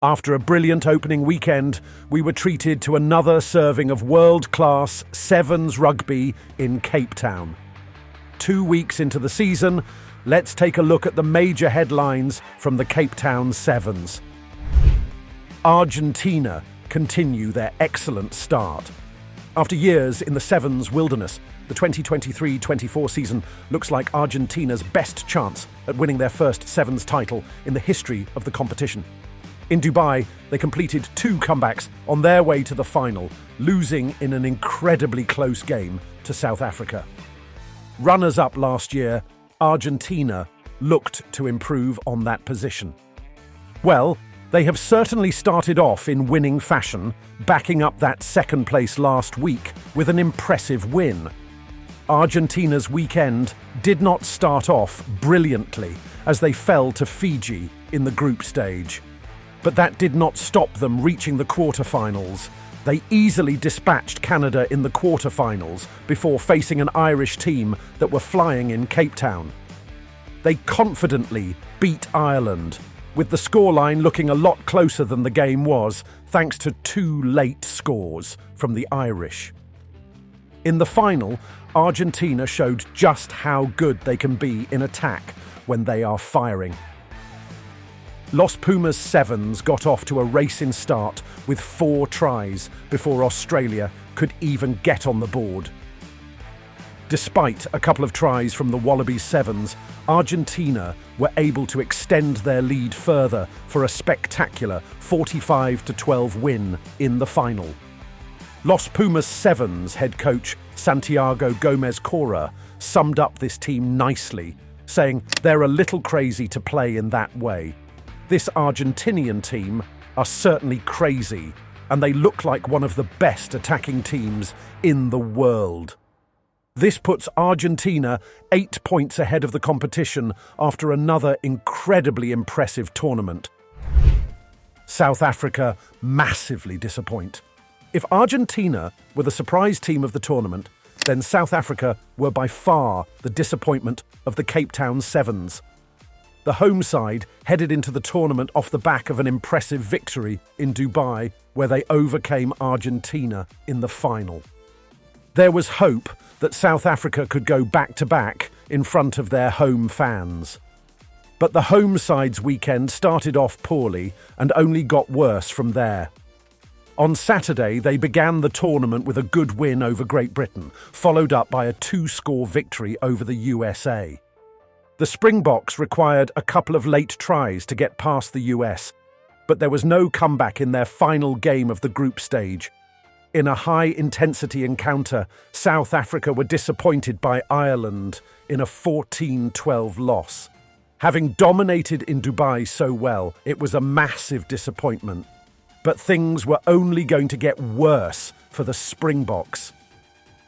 After a brilliant opening weekend, we were treated to another serving of world-class Sevens rugby in Cape Town. 2 weeks into the season, let's take a look at the major headlines from the Cape Town Sevens. Argentina continue their excellent start. After years in the Sevens wilderness, the 2023-24 season looks like Argentina's best chance at winning their first Sevens title in the history of the competition. In Dubai, they completed 2 comebacks on their way to the final, losing in an incredibly close game to South Africa. Runners-up last year, Argentina looked to improve on that position. Well, they have certainly started off in winning fashion, backing up that second place last week with an impressive win. Argentina's weekend did not start off brilliantly as they fell to Fiji in the group stage. But that did not stop them reaching the quarterfinals. They easily dispatched Canada in the quarterfinals before facing an Irish team that were flying in Cape Town. They confidently beat Ireland, with the scoreline looking a lot closer than the game was, thanks to 2 late scores from the Irish. In the final, Argentina showed just how good they can be in attack when they are firing. Los Pumas Sevens got off to a racing start with 4 tries before Australia could even get on the board. Despite a couple of tries from the Wallabies Sevens, Argentina were able to extend their lead further for a spectacular 45-12 win in the final. Los Pumas Sevens head coach Santiago Gomez Cora summed up this team nicely, saying they're a little crazy to play in that way. This Argentinian team are certainly crazy, and they look like one of the best attacking teams in the world. This puts Argentina 8 points ahead of the competition after another incredibly impressive tournament. South Africa massively disappoint. If Argentina were the surprise team of the tournament, then South Africa were by far the disappointment of the Cape Town Sevens. The home side headed into the tournament off the back of an impressive victory in Dubai, where they overcame Argentina in the final. There was hope that South Africa could go back-to-back in front of their home fans. But the home side's weekend started off poorly and only got worse from there. On Saturday, they began the tournament with a good win over Great Britain, followed up by a 2-score victory over the USA. The Springboks required a couple of late tries to get past the US, but there was no comeback in their final game of the group stage. In a high-intensity encounter, South Africa were disappointed by Ireland in a 14-12 loss. Having dominated in Dubai so well, it was a massive disappointment. But things were only going to get worse for the Springboks.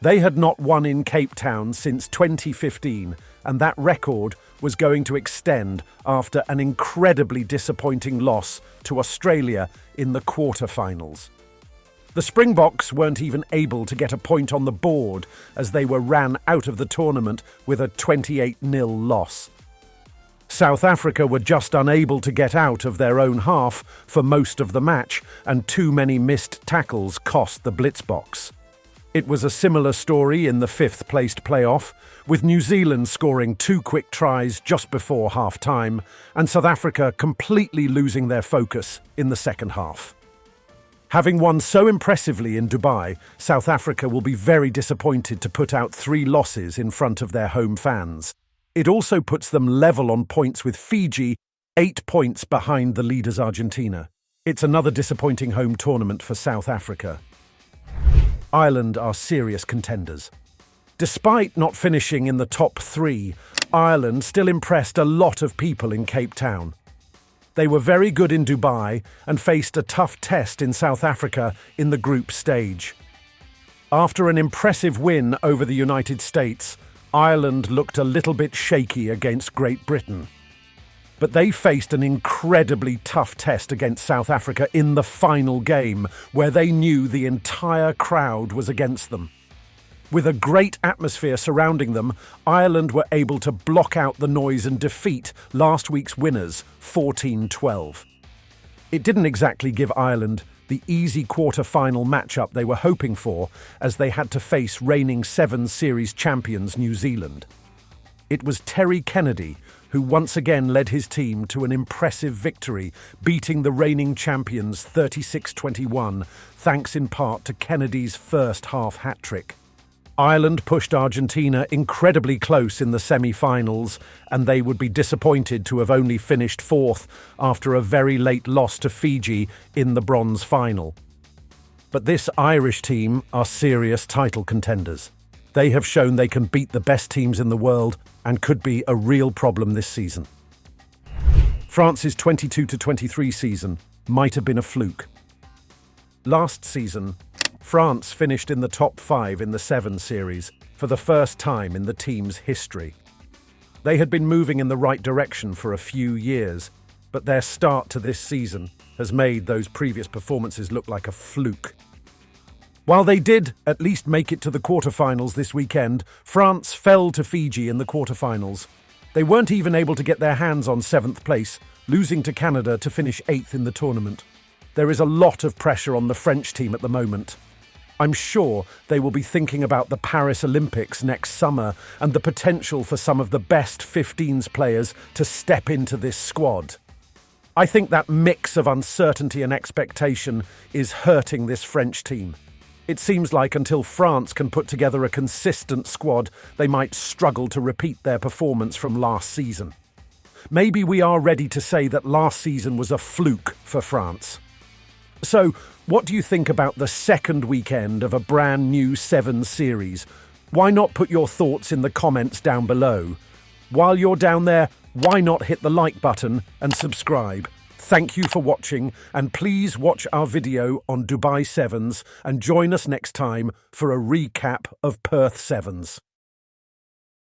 They had not won in Cape Town since 2015, and that record was going to extend after an incredibly disappointing loss to Australia in the quarterfinals. The Springboks weren't even able to get a point on the board as they were ran out of the tournament with a 28-0 loss. South Africa were just unable to get out of their own half for most of the match, and too many missed tackles cost the Blitzboks. It was a similar story in the 5th-placed playoff, with New Zealand scoring 2 quick tries just before half-time, and South Africa completely losing their focus in the second half. Having won so impressively in Dubai, South Africa will be very disappointed to put out 3 losses in front of their home fans. It also puts them level on points with Fiji, 8 points behind the leaders Argentina. It's another disappointing home tournament for South Africa. Ireland are serious contenders. Despite not finishing in the top 3, Ireland still impressed a lot of people in Cape Town. They were very good in Dubai and faced a tough test in South Africa in the group stage. After an impressive win over the United States, Ireland looked a little bit shaky against Great Britain. But they faced an incredibly tough test against South Africa in the final game, where they knew the entire crowd was against them. With a great atmosphere surrounding them, Ireland were able to block out the noise and defeat last week's winners 14-12. It didn't exactly give Ireland the easy quarter-final matchup they were hoping for, as they had to face reigning Sevens series champions New Zealand. It was Terry Kennedy who once again led his team to an impressive victory, beating the reigning champions 36-21, thanks in part to Kennedy's first half hat-trick. Ireland pushed Argentina incredibly close in the semi-finals, and they would be disappointed to have only finished fourth after a very late loss to Fiji in the bronze final. But this Irish team are serious title contenders. They have shown they can beat the best teams in the world and could be a real problem this season. France's 22-23 season might have been a fluke. Last season, France finished in the top 5 in the Sevens series for the first time in the team's history. They had been moving in the right direction for a few years, but their start to this season has made those previous performances look like a fluke. While they did at least make it to the quarterfinals this weekend, France fell to Fiji in the quarterfinals. They weren't even able to get their hands on 7th place, losing to Canada to finish 8th in the tournament. There is a lot of pressure on the French team at the moment. I'm sure they will be thinking about the Paris Olympics next summer and the potential for some of the best 15s players to step into this squad. I think that mix of uncertainty and expectation is hurting this French team. It seems like until France can put together a consistent squad, they might struggle to repeat their performance from last season. Maybe we are ready to say that last season was a fluke for France. So, what do you think about the second weekend of a brand new Sevens series? Why not put your thoughts in the comments down below? While you're down there, why not hit the like button and subscribe? Thank you for watching, and please watch our video on Dubai Sevens and join us next time for a recap of Perth Sevens.